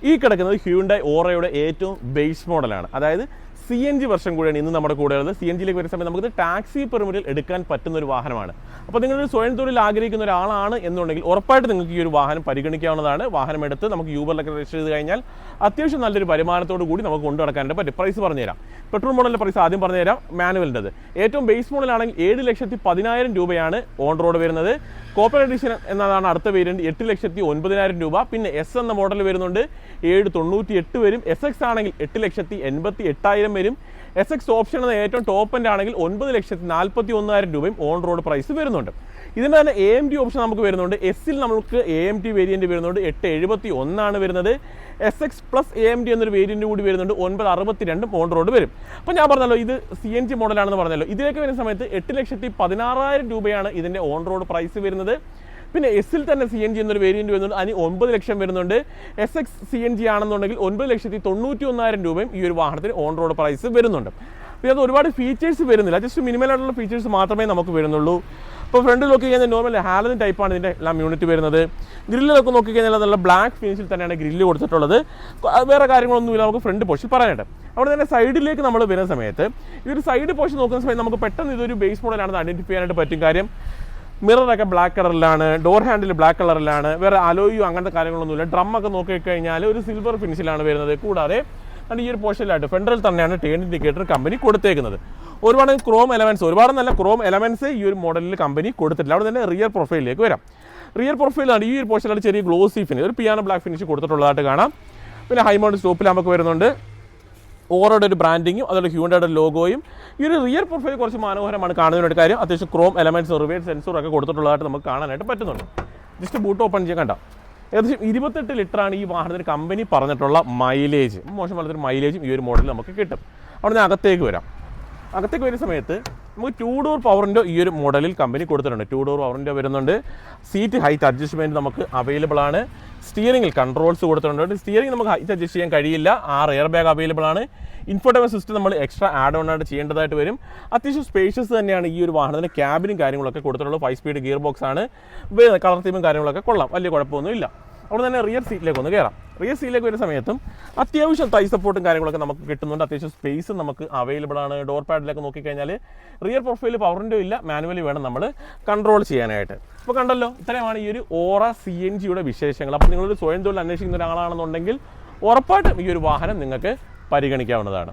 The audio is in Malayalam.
ഈ കിടക്കുന്നത് ഹ്യൂണ്ടായി ഓറയുടെ ഏറ്റവും ബേസ് മോഡലാണ്. അതായത് CNG വെർഷൻ കൂടെയാണ് ഇന്ന് നമ്മുടെ കൂടെ ഉള്ളത്. CNGയിലേക്ക് വരുന്ന സമയത്ത് നമുക്ക് ടാക്സി പെർമിറ്റിൽ എടുക്കാൻ പറ്റുന്ന ഒരു വാഹനമാണ്. അപ്പോൾ നിങ്ങളൊരു സ്വയം തൊഴിൽ ആഗ്രഹിക്കുന്ന ഒരാളാണ് എന്നുണ്ടെങ്കിൽ ഉറപ്പായിട്ട് നിങ്ങൾക്ക് ഈ ഒരു വാഹനം പരിഗണിക്കാവുന്നതാണ്. വാഹനം എടുത്ത് നമുക്ക് യൂബറിലൊക്കെ രജിസ്റ്റർ ചെയ്ത് കഴിഞ്ഞാൽ അത്യാവശ്യം നല്ലൊരു വരുമാനത്തോടു കൂടി നമുക്ക് കൊണ്ടു നടക്കാനായിട്ട് പറ്റും. പ്രൈസ് പറഞ്ഞുതരാം. പെട്രോൾ മോഡലിൻ്റെ പ്രൈസ് ആദ്യം പറഞ്ഞുതരാം. മാനുവലിൻ്റെത് ഏറ്റവും ബേസ് മോഡലാണെങ്കിൽ 7,10,000 രൂപയാണ് ഓൺ റോഡ് വരുന്നത്. കോപ്പർ എഡിഷൻ എന്നതാണ് അടുത്ത വേരിയൻറ്റ്, 8,09,000 രൂപ. പിന്നെ S എന്ന മോഡൽ വരുന്നുണ്ട്, 7,98 വരും. SX ആണെങ്കിൽ 8,88,000 വരും. SX ഓപ്ഷൻ എന്ന ഏറ്റവും ടോപ്പ് എൻഡ് ആണെങ്കിൽ 9,41,000 രൂപയും ഓൺ റോഡ് പ്രൈസ് വരുന്നുണ്ട്. ഇതിന് തന്നെ AMT ഓപ്ഷൻ നമുക്ക് വരുന്നുണ്ട്. എസ്സിൽ നമുക്ക് AMT വേരിയൻറ്റ് വരുന്നുണ്ട്, 8,71 വരുന്നത്. SX പ്ലസ് AMT എന്നൊരു വേരിയൻറ്റ് കൂടി വരുന്നുണ്ട്, 9,62 ഓൺ റോഡ് വരും. അപ്പോൾ ഞാൻ പറഞ്ഞല്ലോ ഇത് CNG മോഡലാണെന്ന് പറഞ്ഞല്ലോ. ഇതിലേക്ക് വരുന്ന സമയത്ത് 8,16,000 രൂപയാണ് ഇതിൻ്റെ ഓൺ റോഡ് പ്രൈസ് വരുന്നത്. പിന്നെ എസ്സിൽ തന്നെ CNG എന്നൊരു വേരിയൻറ്റ് വരുന്നുണ്ട്, അതിന് 9 ലക്ഷം വരുന്നുണ്ട്. SX CNG ആണെന്നുണ്ടെങ്കിൽ 9,91,000 രൂപയും ഈ ഒരു വാഹനത്തിന് ഓൺ റോഡ് പ്രൈസ് വരുന്നുണ്ട്. പിന്നെ അത് ഒരുപാട് ഫീച്ചേഴ്സ് വരുന്നില്ല, ജസ്റ്റ് മിനിമലായിട്ടുള്ള ഫീച്ചേഴ്സ് മാത്രമേ നമുക്ക് വരുന്നുള്ളൂ. ഇപ്പോൾ ഫ്രണ്ട് നോക്കി കഴിഞ്ഞാൽ നോർമൽ ഹാലൻ ടൈപ്പാണ് ഇതിൻ്റെ എല്ലാം യൂണിറ്റ് വരുന്നത്. ഗ്രില്ലൊക്കെ നോക്കി കഴിഞ്ഞാൽ നല്ല ബ്ലാക്ക് ഫിനിഷിൽ തന്നെയാണ് ഗ്രില്ല് കൊടുത്തിട്ടുള്ളത്. വേറെ കാര്യങ്ങളൊന്നുമില്ല നമുക്ക് ഫ്രണ്ട് പോർഷൻ പറയാനായിട്ട്. അവിടെ തന്നെ സൈഡിലേക്ക് നമ്മൾ വരുന്ന സമയത്ത് ഈ ഒരു സൈഡ് പോർഷൻ നോക്കുന്ന സമയത്ത് നമുക്ക് പെട്ടെന്ന് ഇതൊരു ബേസ് മോഡലാണെന്ന് ഐഡൻറ്റിഫൈ ചെയ്യാനായിട്ട് പറ്റും. കാര്യം മിററൊക്കെ ബ്ലാക്ക് കളറിലാണ്, ഡോർ ഹാൻഡിൽ ബ്ലാക്ക് കളറിലാണ്, വേറെ അലോയോ അങ്ങനത്തെ കാര്യങ്ങളൊന്നുമില്ല. ഡ്രമ്മൊക്കെ നോക്കിക്കഴിഞ്ഞാൽ ഒരു സിൽവർ ഫിനിഷിലാണ് വരുന്നത്. കൂടാതെ ഈ ഒരു പോർഷനിലായിട്ട് ഫ്രണ്ടറിൽ തന്നെയാണ് ടേൺ ഇൻഡിക്കേറ്റർ കമ്പനി കൊടുത്തേക്കുന്നത്. ഒരുപാട് ക്രോം എലമെൻറ്റ്സ്, ഒരുപാട് നല്ല ക്രോം എലമെൻറ്റ്സ് ഈ ഒരു മോഡലിൽ കമ്പനി കൊടുത്തിട്ടില്ല. അവിടെ തന്നെ റിയർ പ്രൊഫൈലിലേക്ക് വരാം. റിയർ പ്രൊഫൈലാണ് ഈ ഒരു പോർഷനിലാണ് ചെറിയ ഗ്ലോസി ഫിനിഷ്, ഒരു പിയാനോ ബ്ലാക്ക് ഫിനിഷ് കൊടുത്തിട്ടുള്ളതായിട്ട് കാണാം. പിന്നെ ഹൈ മൗണ്ട് സ്റ്റോപ്പ് ലാമ്പൊക്കെ വരുന്നുണ്ട്, ഓറയുടെ ഒരു ബ്രാൻഡിങ്ങും അതുപോലെ ഹ്യൂണ്ടയുടെ ലോഗോയും. ഈ ഒരു റിയർ പ്രൊഫൈൽ കുറച്ച് മനോഹരമാണ് കാണുന്നതിനൊരു കാര്യം. അത്യാവശ്യം ക്രോം എലമെൻറ്റ്സ്, റിവേഴ്സ് സെൻസറൊക്കെ കൊടുത്തിട്ടുള്ളതായിട്ട് നമുക്ക് കാണാനായിട്ട് പറ്റുന്നുണ്ട്. ജസ്റ്റ് ബൂട്ട് ഓപ്പൺ ചെയ്യാൻ കണ്ട ഏകദേശം 28 ലിറ്ററാണ് ഈ വാഹനത്തിന് കമ്പനി പറഞ്ഞിട്ടുള്ള മൈലേജ്. മോശം പോലത്തെ മൈലേജും ഈ ഒരു മോഡലിൽ നമുക്ക് കിട്ടും. അവിടെ നിന്ന് അകത്തേക്ക് വരാം. അകത്തേക്ക് വരുന്ന സമയത്ത് നമുക്ക് 2 ഡോർ പവറിൻ്റെ ഈ ഒരു മോഡലിൽ കമ്പനി കൊടുത്തിട്ടുണ്ട്. 2 ഡോർ പവറിൻ്റെ വരുന്നുണ്ട്. സീറ്റ് ഹൈറ്റ് അഡ്ജസ്റ്റ്മെൻറ്റ് നമുക്ക് അവൈലബിൾ ആണ്. സ്റ്റിയറിംഗിൽ കൺട്രോൾസ് കൊടുത്തിട്ടുണ്ട്. സ്റ്റിയറിംഗ് നമുക്ക് ഹൈറ്റ് അഡ്ജസ്റ്റ് ചെയ്യാൻ കഴിയില്ല. 6 എയർ ബാഗ് അവൈലബിൾ ആണ്. ഇൻഫോർട്ടൈൻമെന്റ് സിസ്റ്റം നമ്മൾ എക്സ്ട്രാ ആഡ് ഓൺ ആയിട്ട് ചെയ്യേണ്ടതായിട്ട് വരും. അത്യാവശ്യം സ്പേഷ്യസ് തന്നെയാണ് ഈ ഒരു വാഹനത്തിന്. ക്യാബിനും കാര്യങ്ങളൊക്കെ കൊടുത്തിട്ടുള്ളത് 5 സ്പീഡ് ഗിയർ ബോക്സ് ആണ്. കളർ തീമും കാര്യങ്ങളൊക്കെ കൊള്ളാം, വലിയ കുഴപ്പമൊന്നുമില്ല. അവിടെ തന്നെ റിയർ സീറ്റിലേക്ക് ഒന്ന് കയറാം. റിയർ സീറ്റിലേക്ക് വരുന്ന സമയത്തും അത്യാവശ്യം തൈ സപ്പോർട്ടും കാര്യങ്ങളൊക്കെ നമുക്ക് കിട്ടുന്നുണ്ട്. അത്യാവശ്യം സ്പേസ് നമുക്ക് അവൈലബിൾ ആണ്. ഡോർ പാഡിലൊക്കെ നോക്കിക്കഴിഞ്ഞാൽ റിയർ പ്രൊഫൈൽ പവറിൻ്റെ ഇല്ല, മാനുവലി വേണം നമ്മൾ കൺട്രോൾ ചെയ്യാനായിട്ട്. അപ്പോൾ കണ്ടല്ലോ, ഇത്രയുമാണ് ഈ ഒരു ഓറ CNGയുടെ വിശേഷങ്ങൾ. അപ്പോൾ നിങ്ങളൊരു സ്വയം തൊഴിൽ അന്വേഷിക്കുന്ന ഒരാളാണെന്നുണ്ടെങ്കിൽ ഉറപ്പായിട്ടും ഈ ഒരു വാഹനം നിങ്ങൾക്ക് പരിഗണിക്കാവുന്നതാണ്.